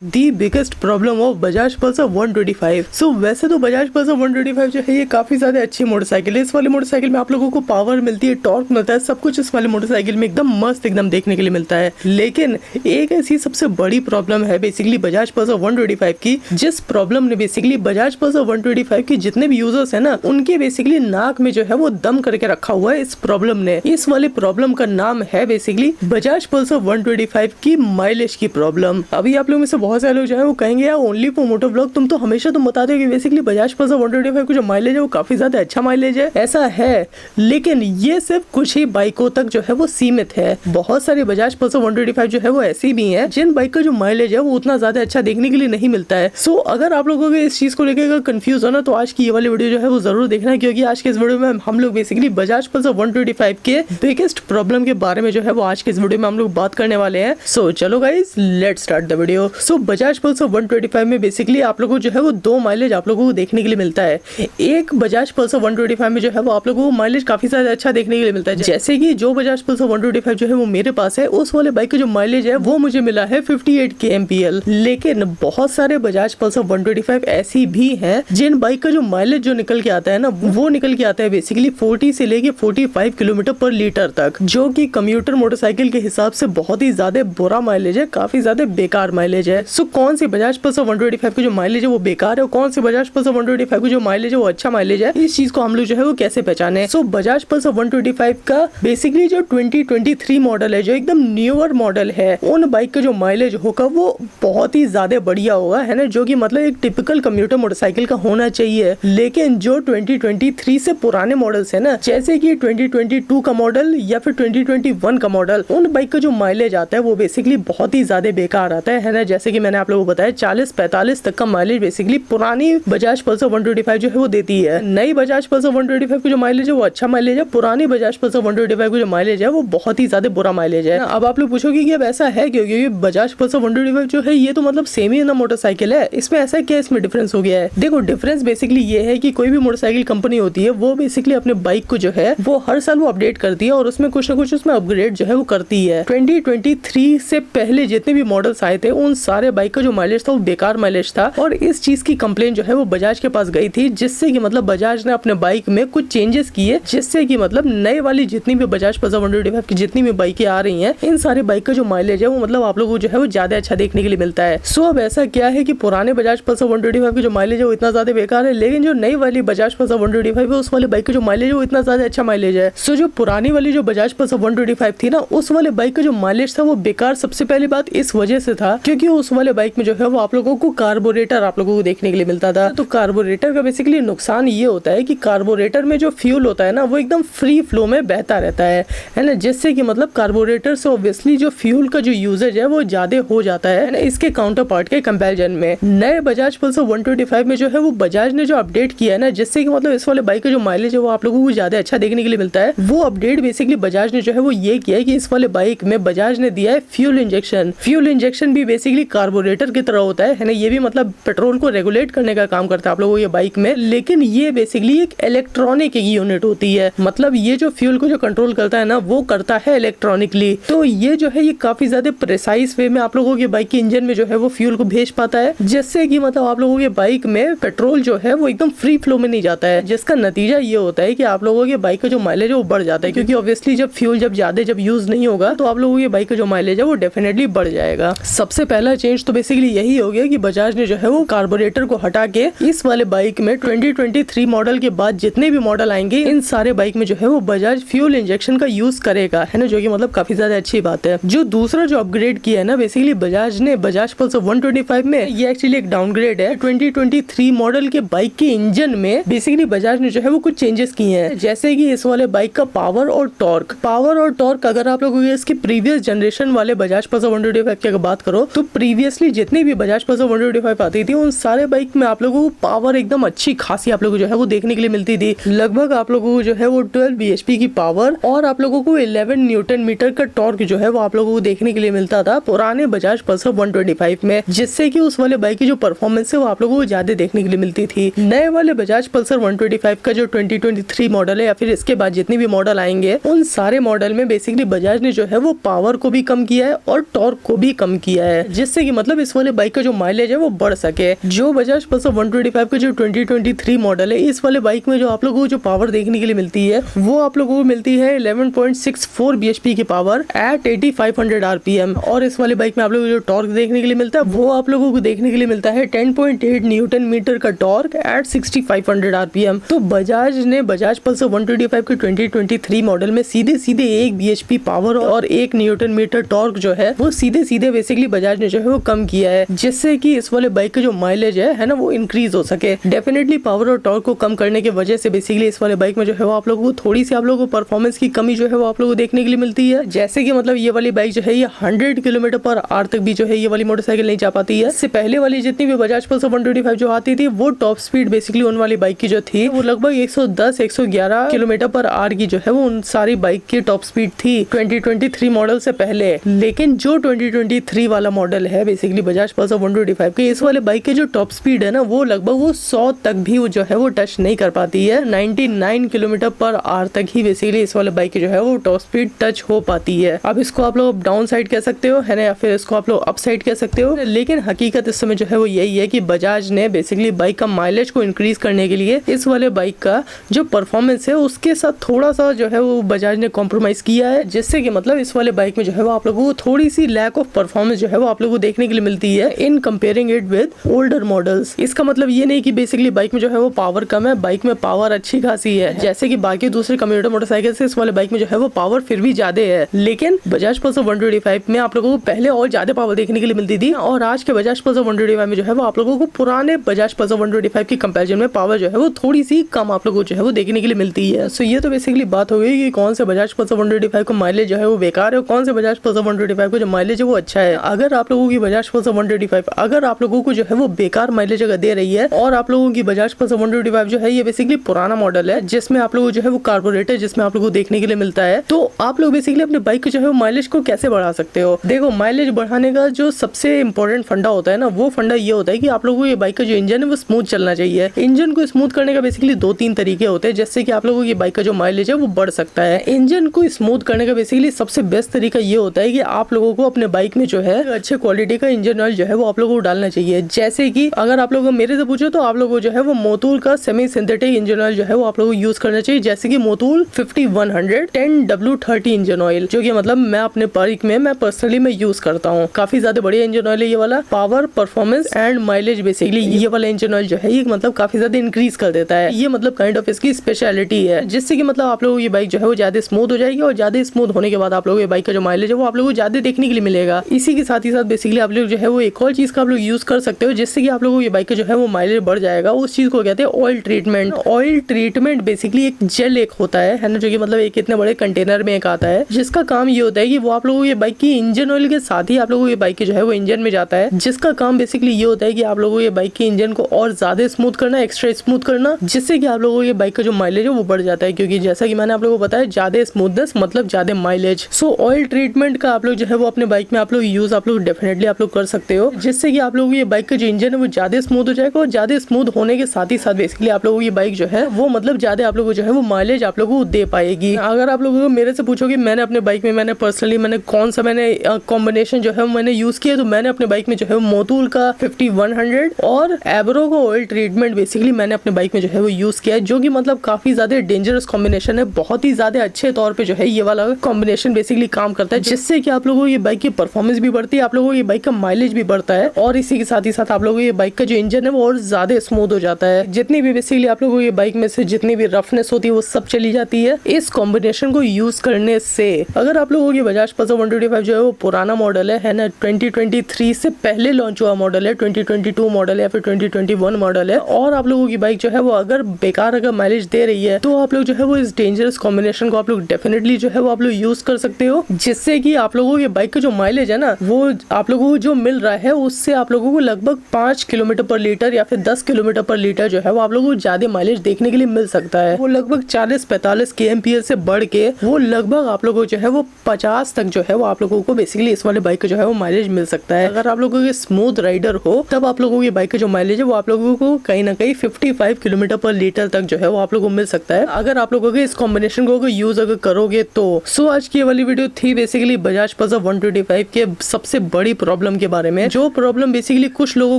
The biggest problem of Bajaj Pulsar 125। सो वैसे तो Bajaj Pulsar 125 जो है ये काफी ज्यादा अच्छी मोटरसाइकिल है। इस वाली मोटरसाइकिल में आप लोगों को पावर मिलती है, टॉर्क मिलता है, सब कुछ इस वाली मोटरसाइकिल में एकदम मस्त एकदम देखने के लिए मिलता है। लेकिन एक ऐसी सबसे बड़ी प्रॉब्लम है बेसिकली बजाज पल्सर 125 की, जिस प्रॉब्लम ने बेसिकली बजाज पल्सर 125 की जितने भी यूजर्स है ना, उनके बेसिकली नाक में जो है वो दम करके रखा हुआ है इस प्रॉब्लम ने। इस वाली प्रॉब्लम का नाम है बेसिकली बजाज पल्सर 125 की माइलेज की प्रॉब्लम। अभी आप लोग में से बहुत सारे लोग जो है वो कहेंगे यार ओनली फॉर मोटो व्लॉग तुम तो हमेशा तुम बताते हो कि बेसिकली बजाज पल्सर 125 का जो माइलेज है वो काफी ज्यादा अच्छा माइलेज है। ऐसा है, लेकिन ये सिर्फ कुछ ही बाइकों तक जो है वो सीमित है। बहुत सारी बजाज पल्सर 125 जो है वो ऐसी भी हैं जिन बाइक का जो माइलेज है वो उतना ज्यादा अच्छा देखने के लिए नहीं मिलता है। सो अगर आप लोगों को इस चीज को लेकर कंफ्यूज हो ना, तो आज की ये वाली वीडियो जो है वो जरूर देखना, क्योंकि आज के इस वीडियो में हम लोग बेसिकली बजाज पल्सर 125 के बिगेस्ट प्रॉब्लम के बारे में जो है वो आज के इस वीडियो में हम लोग बात करने वाले हैं। सो चलो guys, let's start the video. So Bajaj Pulsar 125 में बेसिकली आप लोगों को जो है वो दो माइलेज आप लोगों को देखने के लिए मिलता है। एक बजाज पल्सर 125 में जो है वो आप लोगों को माइलेज काफी ज्यादा अच्छा देखने के लिए मिलता है। जैसे कि जो बजाज पल्सर 125 जो है वो मेरे पास है, उस वाले बाइक का जो माइलेज है वो मुझे मिला है 58 kmpl। लेकिन बहुत सारे बजाज पल्सर 125 ऐसी भी हैं जिन बाइक का जो माइलेज जो निकल के आता है ना, वो निकल के आता है बेसिकली 40 से लेके 45 किलोमीटर पर लीटर तक, जो कि कम्यूटर मोटरसाइकिल के हिसाब से बहुत ही ज्यादा बुरा माइलेज है, काफी ज्यादा बेकार माइलेज है। सो कौन सी बजाज पल्सर 125 का जो माइलेज है वो बेकार है और कौन सी बजाज पल्सर 125 का जो माइलेज है वो अच्छा माइलेज है, इस चीज को हम लोग जो है वो कैसे पहचाने। सो बजाज पल्सर 125 का बेसिकली जो 2023 मॉडल है, जो एकदम न्यूअर मॉडल है, उन बाइक का जो माइलेज होगा वो बहुत ही ज्यादा बढ़िया होगा, है ना, जो कि मतलब एक टिपिकल कम्यूटर मोटरसाइकिल का होना चाहिए। लेकिन जो 2023 से पुराने मॉडल्स है ना, जैसे कि 2022 का मॉडल या फिर 2021 का मॉडल, उन बाइक का जो माइलेज आता है वो बेसिकली बहुत ही ज्यादा बेकार आता है ना। जैसे कि मैंने आप लोगों को बताया 40-45 तक का माइलेज बेसिकली पुरानी बजाज पल्सर 125 जो है वो देती है। नई बजाज पल्सर 125 का जो माइलेज है वो अच्छा माइलेज है, पुरानी बजाज पल्सर 125 का जो माइलेज है वो बहुत ही ज्यादा बुरा माइलेज है। अब आप लोग पूछोगे कि अब ऐसा है क्यों, क्योंकि बजाज पल्सर 125 जो है ये तो मतलब सेम ही ना मोटरसाइकिल है, इसमें ऐसा क्या इसमें डिफरेंस हो गया है। देखो डिफरेंस बेसिकली ये है कि कोई भी मोटरसाइकिल कंपनी होती है वो बेसिकली अपने बाइक को जो है वो हर साल वो अपडेट करती है और उसमें कुछ ना कुछ उसमें अपग्रेड जो है वो करती है। 2023 से पहले जितने भी मॉडल्स आए थे उन सारे बाइक का जो माइलेज था वो बेकार माइलेज था, और इस चीज की कंप्लेन जो है वो बजाज के पास गई थी, जिससे कि मतलब बजाज ने अपने बाइक में कुछ चेंजेस किए, जिससे कि मतलब नए वाली जितनी भी बजाज पल्सर 125 की जितनी भी बाइकें आ रही हैं, इन सारे बाइक का जो माइलेज है वो मतलब आप लोगों को जो है वो ज्यादा अच्छा देखने के लिए मिलता है। सो अब ऐसा क्या है कि पुराने बजाज पल्सर 125 की जो माइलेज है वो इतना ज्यादा बेकार है, लेकिन जो नई वाली बजाज पल्सर 125 है उस वाले बाइक का जो माइलेज है वो इतना ज्यादा अच्छा माइलेज है। सो जो पुरानी वाली जो बजाज पल्सर 125 थी ना, उस वाले बाइक का जो माइलेज था वो बेकार सबसे पहली बात इस वजह से था क्योंकि उस वाले बाइक में जो है वो आप लोगों को कार्बोरेटर आप लोगों को देखने के लिए मिलता था। तो कार्बोरेटर का बेसिकली नुकसान ये होता है कि कार्बोरेटर में जो फ्यूल होता है ना वो एकदम फ्री फ्लो में बहता रहता है ना, जिससे कि मतलब कार्बोरेटर से ऑब्वियसली जो फ्यूल का जो यूजेज है वो ज्यादा हो जाता है ना, इसके काउंटर पार्ट के कंपैरिजन में। नए बजाज पल्सर 125 में जो है वो बजाज ने जो अपडेट किया है ना, जिससे कि मतलब इस वाले बाइक का जो माइलेज है वो आप लोगों को ज्यादा अच्छा देखने के लिए मिलता है। वो अपडेट बेसिकली बजाज ने जो है वो ये किया है कि इस वाले बाइक में बजाज ने दिया है फ्यूल इंजेक्शन। फ्यूल इंजेक्शन भी बेसिकली कार्बोरेटर की तरह होता है ना, ये भी मतलब पेट्रोल को रेगुलेट करने का काम करता है आप लोगों को ये बाइक में, लेकिन ये बेसिकली एक इलेक्ट्रॉनिक यूनिट होती है। मतलब ये जो फ्यूल को जो कंट्रोल करता है ना वो करता है इलेक्ट्रॉनिकली। तो ये जो है ये काफी ज्यादा प्रिसाइज वे में आप लोगों के बाइक के इंजन में जो है वो फ्यूल को भेज पाता है, जिससे कि मतलब आप लोगों के बाइक में पेट्रोल जो है वो एकदम फ्री फ्लो में नहीं जाता है, जिसका नतीजा ये होता है कि आप लोगों के बाइक का जो माइलेज है वो बढ़ जाता है, क्योंकि ऑब्वियसली जब फ्यूल जब ज्यादा जब यूज नहीं होगा तो आप लोगों के बाइक का जो माइलेज है वो डेफिनेटली बढ़ जाएगा। सबसे पहला चेंज तो बेसिकली यही हो गया कि बजाज ने जो है वो कार्बोरेटर को हटा के इस वाले बाइक में 2023 मॉडल के बाद जितने भी मॉडल आएंगे इन सारे बाइक में जो है वो बजाज फ्यूल इंजेक्शन का यूज करेगा, है ना, जो कि मतलब काफी ज्यादा अच्छी बात है। जो दूसरा जो अपग्रेड किया है ना बेसिकली बजाज ने बजाज पल्सर 125 में, ये एक्चुअली एक डाउनग्रेड है। 2023 मॉडल के बाइक के इंजन में बेसिकली बजाज ने जो है वो कुछ चेंजेस किए हैं, जैसे कि इस वाले बाइक का पावर और टॉर्क अगर आप लोगों इसके प्रीवियस जनरेशन वाले बजाज पल्सर 125 की अगर बात करो तो प्रीवियसली जितनी भी बजाज पल्सर 125 आती थी उन सारे बाइक में आप लोगों को पावर एकदम अच्छी खासी आप लोगों को जो है वो देखने के लिए मिलती थी। लगभग आप लोगों को जो है वो 12 bhp की पावर और आप लोगों को 11 न्यूटन मीटर का टॉर्क जो है वो आप लोगों को देखने के लिए मिलता था पुराने बजाज पल्सर 125 में, जिससे कि उस वाले बाइक की जो परफॉर्मेंस है वो आप लोगों को ज्यादा देखने के लिए मिलती थी। नए वाले बजाज पल्सर 125 का जो 2023 मॉडल है या फिर इसके बाद जितने भी मॉडल आएंगे उन सारे मॉडल में बेसिकली बजाज ने जो है वो पावर को भी कम किया है और टॉर्क को भी कम किया है, जिससे कि कि मतलब इस वाले बाइक का जो माइलेज है वो बढ़ सके। जो बजाज पल्सर 125 का जो 2023 मॉडल है, इस वाले बाइक में जो आप लोगों को जो पावर देखने के लिए मिलती है वो आप लोगों को मिलती है 11.64 bhp की पावर एट 8500 rpm। और इस वाले बाइक में आप लोगों को जो टॉर्क देखने के लिए मिलता है वो आप लोगों को देखने के लिए मिलता है 10.8 न्यूटन मीटर का टॉर्क एट 6500 rpm। तो बजाज ने बजाज पल्सर 125 के 2023 मॉडल में सीधे 1 bhp पावर और 1 न्यूटन मीटर टॉर्क जो है वो सीधे बेसिकली बजाज ने जो है वो कम किया है, जिससे कि इस वाले बाइक का जो माइलेज है ना वो इंक्रीज हो सके। डेफिनेटली पावर और टॉर्क को कम करने की वजह से बेसिकली इस वाले बाइक में जो है वो आप लोगों को थोड़ी सी आप लोगों को परफॉर्मेंस की कमी जो है वो आप लोगों को देखने के लिए मिलती है। जैसे कि मतलब ये वाली बाइक जो है ये 100 किलोमीटर पर आवर तक भी जो है ये वाली मोटरसाइकिल नहीं जा पाती है। इससे पहले वाली जितनी भी बजाज पल्सर 125 जो आती थी वो टॉप स्पीड बेसिकली उन वाली बाइक की जो थी वो लगभग 110-111 किलोमीटर पर आवर की जो है वो उन सारी बाइक की टॉप स्पीड थी 2023 मॉडल से पहले। लेकिन जो 2023 वाला मॉडल है बेसिकली बजाज पल्सर 125 के, इस वाले बाइक के जो टॉप स्पीड है ना वो लगभग वो 100 तक भी वो जो है वो टच नहीं कर पाती है। 99 किलोमीटर पर आवर तक ही बेसिकली इस वाले बाइक की जो है वो टॉप स्पीड टच हो पाती है। अब इसको आप लोग डाउन साइड कह सकते हो है ना, या फिर इसको आप लोग अप साइड कह सकते हो। लेकिन हकीकत इस समय जो है वो यही है कि बजाज ने बेसिकली बाइक का माइलेज को इंक्रीज करने के लिए इस वाले बाइक का जो परफॉर्मेंस है उसके साथ थोड़ा सा जो है वो बजाज ने कॉम्प्रोमाइज किया है, जिससे कि मतलब इस वाले बाइक में जो है वो आप लोगों को थोड़ी सी लैक ऑफ परफॉर्मेंस जो है वो आप लोगों को देखने के लिए मिलती है इन comparing it with older models. इसका मतलब ये नहीं कि बेसिकली बाइक में जो है वो पावर कम है, बाइक में पावर अच्छी खासी है। जैसे कि बाकी दूसरे कम्यूटर मोटरसाइकिल से इस वाले बाइक में जो है वो पावर फिर भी ज्यादा है। लेकिन बजाज पल्सर 125 में आप लोगों को पहले और ज्यादा पावर देखने के लिए मिलती थी, और आज के बजाज पल्सर 125 में जो है वो आप लोगों को पुराने बजाज पल्सर 125 की कंपैरिजन में पावर जो है वो थोड़ी सी कम आप लोगों को जो है वो देखने के लिए मिलती है। सो ये तो बेसिकली बात हो गई कि कौन से बजाज पल्सर 125 का माइलेज जो है वो बेकार है और कौन से बजाज पल्सर 125 का जो माइलेज है वो अच्छा है। अगर आप लोगों की बजाज पल्सर 125 अगर आप लोगों को जो है वो बेकार माइलेज अगर दे रही है और आप लोगों की बजाज पल्सर 125 जो है ये बेसिकली पुराना मॉडल है जिसमें आप लोगों जो है वो कार्बोरेटर जिसमें आप लोगों को देखने के लिए मिलता है, तो आप लोग बेसिकली अपने बाइक को जो है वो माइलेज को कैसे बढ़ा सकते हो। देखो, माइलेज बढ़ाने का जो सबसे इंपॉर्टेंट फंडा होता है ना वो फंडा ये होता है कि आप लोगों को ये बाइक का जो इंजन है वो स्मूथ चलना चाहिए। इंजन को स्मूथ करने का बेसिकली 2-3 तरीके होते हैं जिससे कि आप लोगों की बाइक का जो माइलेज है वो बढ़ सकता है। इंजन को स्मूथ करने का बेसिकली सबसे बेस्ट तरीका ये होता है कि आप लोगों को अपने बाइक में जो है अच्छे क्वालिटी का इंजन ऑयल जो है वो आप लोगों को डालना चाहिए। जैसे कि अगर आप लोगों मेरे से पूछो तो आप लोगों को जो है वो मोटूल का सेमी सिंथेटिक इंजन ऑयल जो है वो आप लोगों को यूज करना चाहिए, जैसे कि मोटूल 5100 10W30 इंजन ऑयल, जो कि मतलब मैं अपने बाइक में मैं पर्सनली मैं यूज करता हूँ। काफी ज्यादा बढ़िया इंजन ऑयल है ये वाला। Power, performance and mileage basically ये वाला इंजन ऑयल जो है ये मतलब काफी ज्यादा इंक्रीज कर देता है। ये मतलब काइंड ऑफ इसकी स्पेशलिटी है, जिससे कि मतलब आप लोगों की बाइक जो है वो ज्यादा स्मूथ हो जाएगी और ज्यादा स्मूथ होने के बाद आप लोगों की बाइक का जो माइलेज है वो आप लोगों को ज्यादा देखने के लिए मिलेगा। इसी के साथ ही साथ बेसिकली आप लोग जो है वो एक और चीज का आप लोग यूज कर सकते हो जिससे कि आप लोगों की बाइक का जो है वो माइलेज बढ़ जाएगा। उस चीज को कहते हैं oil treatment. Oil treatment basically एक जेल एक होता है ना, जो कि मतलब एक इतने बड़े कंटेनर में एक आता है, जिसका काम ये होता है कि वो आप लोगों की बाइक की इंजन ऑयल के साथ ही आप लोगों की बाइक की जो है वो इंजन में जाता है, जिसका काम बेसिकली ये होता है कि आप लोगों की बाइक की इंजन को और ज्यादा स्मूथ करना, एक्स्ट्रा स्मूथ करना, जिससे कि आप लोगों की बाइक का जो माइलेज है वो बढ़ जाता है। क्योंकि जैसा कि मैंने आप लोगों को बताया ज्यादा स्मूथनेस मतलब ज्यादा माइलेज। सो ऑयल ट्रीटमेंट का आप लोग जो है वो अपने बाइक में आप लोग यूज आप लोग डेफिनेटली आप लोग कर सकते हो, जिससे कि आप लोगों की बाइक का जो इंजन है वो ज्यादा स्मूथ हो जाएगा और ज्यादा स्मूथ होने के साथ ही साथ बेसिकली आप लोगों की बाइक जो है वो मतलब ज्यादा आप लोगों को जो है वो माइलेज आप लोगों को दे पाएगी। अगर आप लोगों को मेरे से पूछोगे मैंने अपने बाइक में मैंने पर्सनली मैंने कौन सा मैंने कॉम्बिनेशन जो है मैंने यूज किया, तो मैंने अपने बाइक में जो है मोटूल का 5100 और एब्रो का ऑयल ट्रीटमेंट बेसिकली मैंने अपने बाइक में जो है वो यूज किया है, जो कि मतलब काफी ज्यादा डेंजरस कॉम्बिनेशन है। बहुत ही ज्यादा अच्छे तौर पे जो है ये वाला कॉम्बिनेशन बेसिकली काम करता है, जिससे कि आप लोगों की बाइक की परफॉर्मेंस भी बढ़ती है, आप लोगों की बाइक का माइलेज भी बढ़ता है और इसी के साथ ही साथ आप लोगों की बाइक का जो इंजन है वो और ज्यादा स्मूथ हो जाता है। जितनी भी बेसिकली आप लोगों की बाइक में से जितनी भी रफनेस होती है वो सब चली जाती है इस कॉम्बिनेशन को यूज करने से। अगर आप लोगों की बजाज पल्सर 125 जो है वो पुराना मॉडल है ना, 2023 से पहले लॉन्च हुआ मॉडल है, 2022 मॉडल है या फिर 2021 मॉडल है, और आप लोगों की बाइक जो है वो अगर बेकार अगर माइलेज दे रही है, तो आप लोग जो है वो इस डेंजरस कॉम्बिनेशन को आप लोग डेफिनेटली जो है वो आप लोग यूज कर सकते हो, जिससे कि आप लोगों की बाइक का जो माइलेज है ना वो आप लोगों को जो मिल रहा है उससे आप लोगों को लगभग 5 किलोमीटर पर लीटर या फिर 10 किलोमीटर पर लीटर जो है वो आप लोगों को ज्यादा माइलेज देखने के लिए मिल सकता है। वो लगभग 40-45 kmph से बढ़ के वो लगभग आप लोगों को जो है वो 50 तक जो है वो आप लोगों को बेसिकली इस वाले बाइक का जो है वो माइलेज मिल सकता है। अगर आप लोगों के स्मूथ राइडर हो तब आप लोगों की बाइक का जो माइलेज है वो आप लोगों को कहीं ना कहीं 55 किलोमीटर पर लीटर तक जो है वो आप लोगों को मिल सकता है, अगर आप लोगों के इस कॉम्बिनेशन को अगर यूज अगर करोगे तो। सो आज की वाली वीडियो थी बेसिकली बजाज पल्सर 125 के सबसे बड़ी प्रॉब्लम प्रॉब्लम के बारे में, जो प्रॉब्लम बेसिकली कुछ लोगों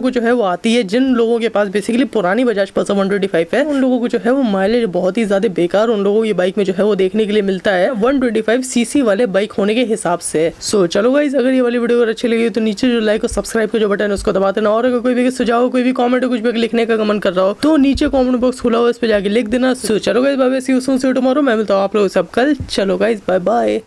को जो है वो आती है, जिन लोगों के पास बेसिकली पुरानी बजाज पल्सर 125 है, उन लोगों को जो है वो माइलेज बहुत ही ज्यादा बेकार उन लोगों को ये बाइक में जो है वो देखने के लिए मिलता है 125 सीसी वाले बाइक होने के हिसाब से। सो चलो गाइस, अगर ये वाली वीडियो अगर अच्छी लगी तो नीचे जो लाइक और सब्सक्राइब का जो बटन है उसको दबा देना, और अगर कोई भी सुझाव, कोई भी कमेंट, कुछ भी लिखने का मन कर रहा हो तो नीचे कमेंट बॉक्स खुला हुआ, इस पे जाके लिख देना। सो चलो guys, bye bye, see you soon, see you tomorrow. मैं मिलता हूं आप लोगों से कल। चलो गाइस, बाय बाय।